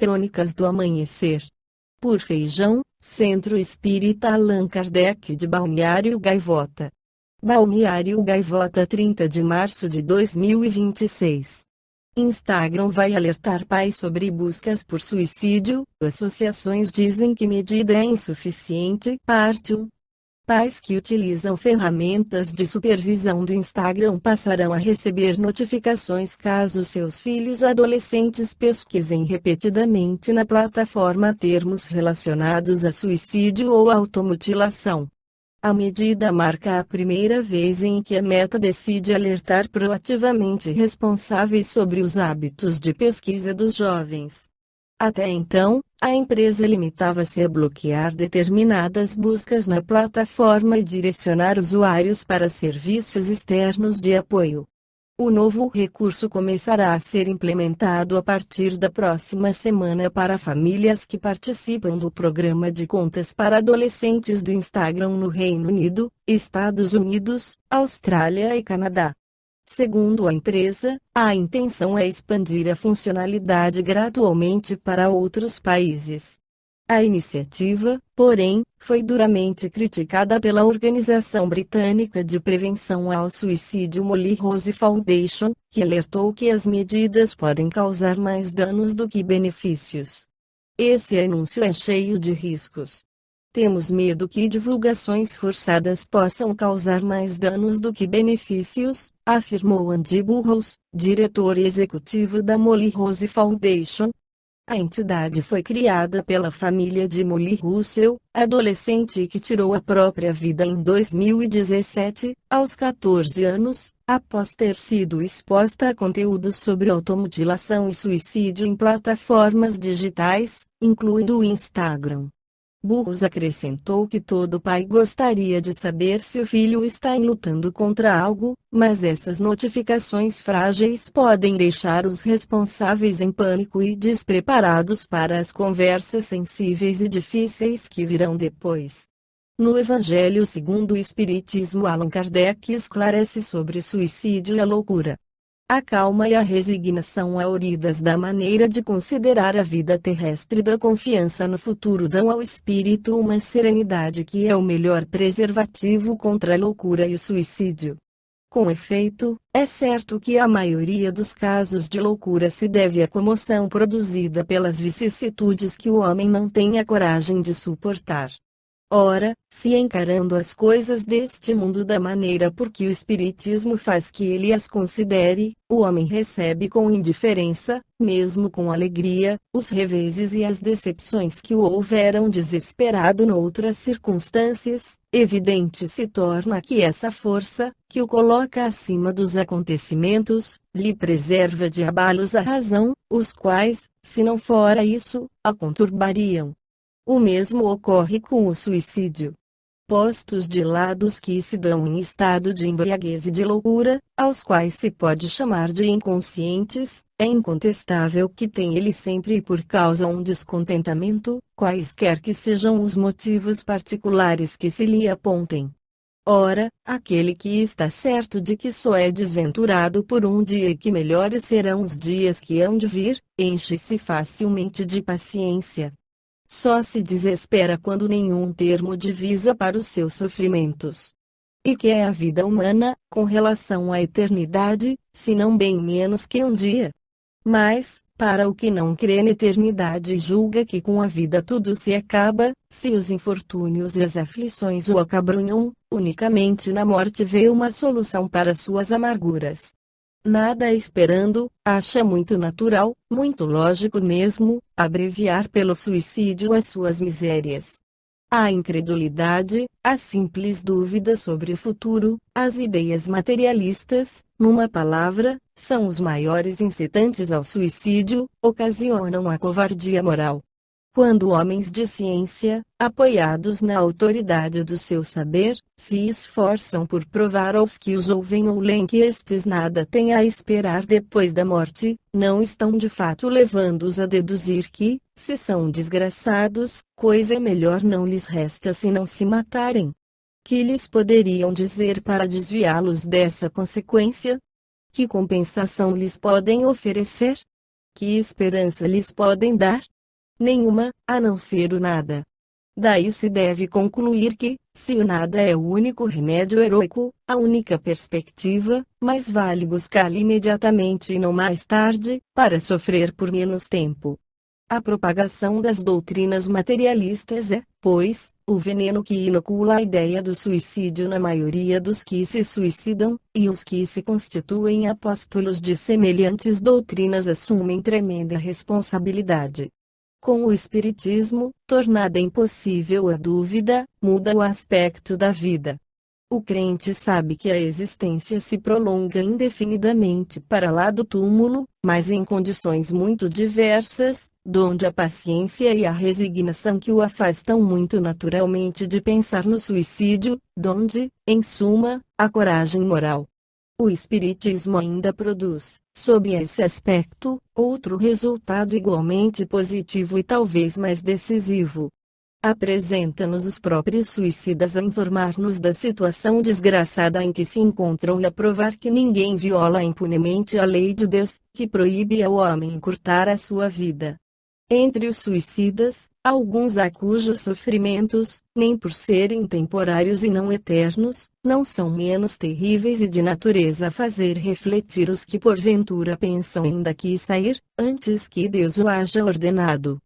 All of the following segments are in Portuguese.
Crônicas do Amanhecer. Por Feijão, Centro Espírita Allan Kardec de Balneário Gaivota. Balneário Gaivota, 30 de março de 2026. Instagram vai alertar pais sobre buscas por suicídio. Associações dizem que medida é insuficiente. Parte 1. Pais que utilizam ferramentas de supervisão do Instagram passarão a receber notificações caso seus filhos adolescentes pesquisem repetidamente na plataforma termos relacionados a suicídio ou automutilação. A medida marca a primeira vez em que a Meta decide alertar proativamente responsáveis sobre os hábitos de pesquisa dos jovens. Até então, a empresa limitava-se a bloquear determinadas buscas na plataforma e direcionar usuários para serviços externos de apoio. O novo recurso começará a ser implementado a partir da próxima semana para famílias que participam do programa de contas para adolescentes do Instagram no Reino Unido, Estados Unidos, Austrália e Canadá. Segundo a empresa, a intenção é expandir a funcionalidade gradualmente para outros países. A iniciativa, porém, foi duramente criticada pela Organização Britânica de Prevenção ao Suicídio Molly Rose Foundation, que alertou que as medidas podem causar mais danos do que benefícios. Esse anúncio é cheio de riscos. Temos medo que divulgações forçadas possam causar mais danos do que benefícios, afirmou Andy Burrows, diretor executivo da Molly Rose Foundation. A entidade foi criada pela família de Molly Russell, adolescente que tirou a própria vida em 2017, aos 14 anos, após ter sido exposta a conteúdos sobre automutilação e suicídio em plataformas digitais, incluindo o Instagram. Burrows acrescentou que todo pai gostaria de saber se o filho está lutando contra algo, mas essas notificações frágeis podem deixar os responsáveis em pânico e despreparados para as conversas sensíveis e difíceis que virão depois. No Evangelho segundo o Espiritismo, Allan Kardec esclarece sobre o suicídio e a loucura. A calma e a resignação auridas da maneira de considerar a vida terrestre e da confiança no futuro dão ao espírito uma serenidade que é o melhor preservativo contra a loucura e o suicídio. Com efeito, é certo que a maioria dos casos de loucura se deve à comoção produzida pelas vicissitudes que o homem não tem a coragem de suportar. Ora, se encarando as coisas deste mundo da maneira por que o Espiritismo faz que ele as considere, o homem recebe com indiferença, mesmo com alegria, os reveses e as decepções que o houveram desesperado noutras circunstâncias. Evidente se torna que essa força, que o coloca acima dos acontecimentos, lhe preserva de abalos a razão, os quais, se não fora isso, a conturbariam. O mesmo ocorre com o suicídio. Postos de lado os que se dão em estado de embriaguez e de loucura, aos quais se pode chamar de inconscientes, é incontestável que tem ele sempre por causa um descontentamento, quaisquer que sejam os motivos particulares que se lhe apontem. Ora, aquele que está certo de que só é desventurado por um dia e que melhores serão os dias que hão de vir, enche-se facilmente de paciência. Só se desespera quando nenhum termo divisa para os seus sofrimentos. E que é a vida humana, com relação à eternidade, se não bem menos que um dia? Mas, para o que não crê na eternidade e julga que com a vida tudo se acaba, se os infortúnios e as aflições o acabrunham, unicamente na morte vê uma solução para suas amarguras. Nada esperando, acha muito natural, muito lógico mesmo, abreviar pelo suicídio as suas misérias. A incredulidade, a simples dúvida sobre o futuro, as ideias materialistas, numa palavra, são os maiores incitantes ao suicídio, ocasionam a covardia moral. Quando homens de ciência, apoiados na autoridade do seu saber, se esforçam por provar aos que os ouvem ou leem que estes nada têm a esperar depois da morte, não estão de fato levando-os a deduzir que, se são desgraçados, coisa melhor não lhes resta senão se matarem. Que lhes poderiam dizer para desviá-los dessa consequência? Que compensação lhes podem oferecer? que esperança lhes podem dar? Nenhuma, a não ser o nada. Daí se deve concluir que, se o nada é o único remédio heróico, a única perspectiva, mais vale buscá-lo imediatamente e não mais tarde, para sofrer por menos tempo. A propagação das doutrinas materialistas é, pois, o veneno que inocula a ideia do suicídio na maioria dos que se suicidam, e os que se constituem apóstolos de semelhantes doutrinas assumem tremenda responsabilidade. Com o Espiritismo, tornada impossível a dúvida, muda o aspecto da vida. O crente sabe que a existência se prolonga indefinidamente para lá do túmulo, mas em condições muito diversas, donde a paciência e a resignação que o afastam muito naturalmente de pensar no suicídio, donde, em suma, a coragem moral. O Espiritismo ainda produz, sob esse aspecto, outro resultado igualmente positivo e talvez mais decisivo. Apresenta-nos os próprios suicidas a informar-nos da situação desgraçada em que se encontram e a provar que ninguém viola impunemente a lei de Deus, que proíbe ao homem encurtar a sua vida. Entre os suicidas, alguns há cujos sofrimentos, nem por serem temporários e não eternos, não são menos terríveis e de natureza a fazer refletir os que porventura pensam em daqui sair, antes que Deus o haja ordenado.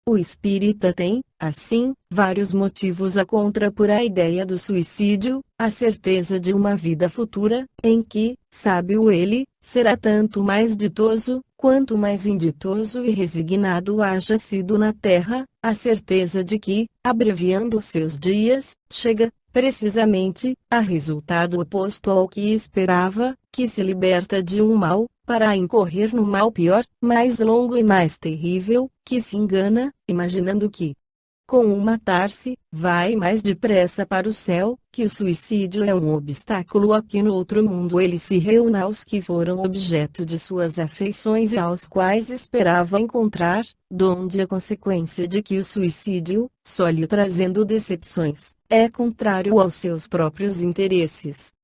O espírita tem, assim, vários motivos a contrapor a ideia do suicídio, a certeza de uma vida futura, em que, sabe-o ele, será tanto mais ditoso, quanto mais inditoso e resignado haja sido na terra, a certeza de que, abreviando seus dias, chega, precisamente, a resultado oposto ao que esperava, que se liberta de um mal, para incorrer no mal pior, mais longo e mais terrível, que se engana, imaginando que, com o matar-se, vai mais depressa para o céu, que o suicídio é um obstáculo a que no outro mundo ele se reúna aos que foram objeto de suas afeições e aos quais esperava encontrar, donde a consequência de que o suicídio, só lhe trazendo decepções, é contrário aos seus próprios interesses.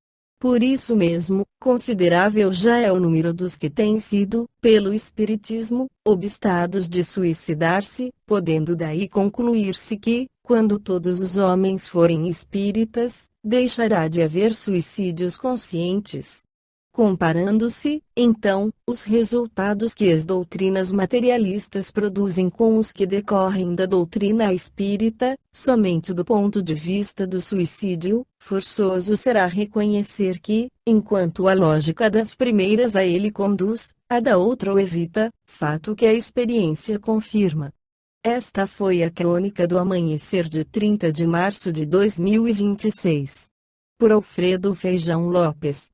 Por isso mesmo, considerável já é o número dos que têm sido, pelo Espiritismo, obstados de suicidar-se, podendo daí concluir-se que, quando todos os homens forem espíritas, deixará de haver suicídios conscientes. Comparando-se, então, os resultados que as doutrinas materialistas produzem com os que decorrem da doutrina espírita, somente do ponto de vista do suicídio, forçoso será reconhecer que, enquanto a lógica das primeiras a ele conduz, a da outra o evita, fato que a experiência confirma. Esta foi a crônica do amanhecer de 30 de março de 2026. Por Alfredo Feijão Lopes.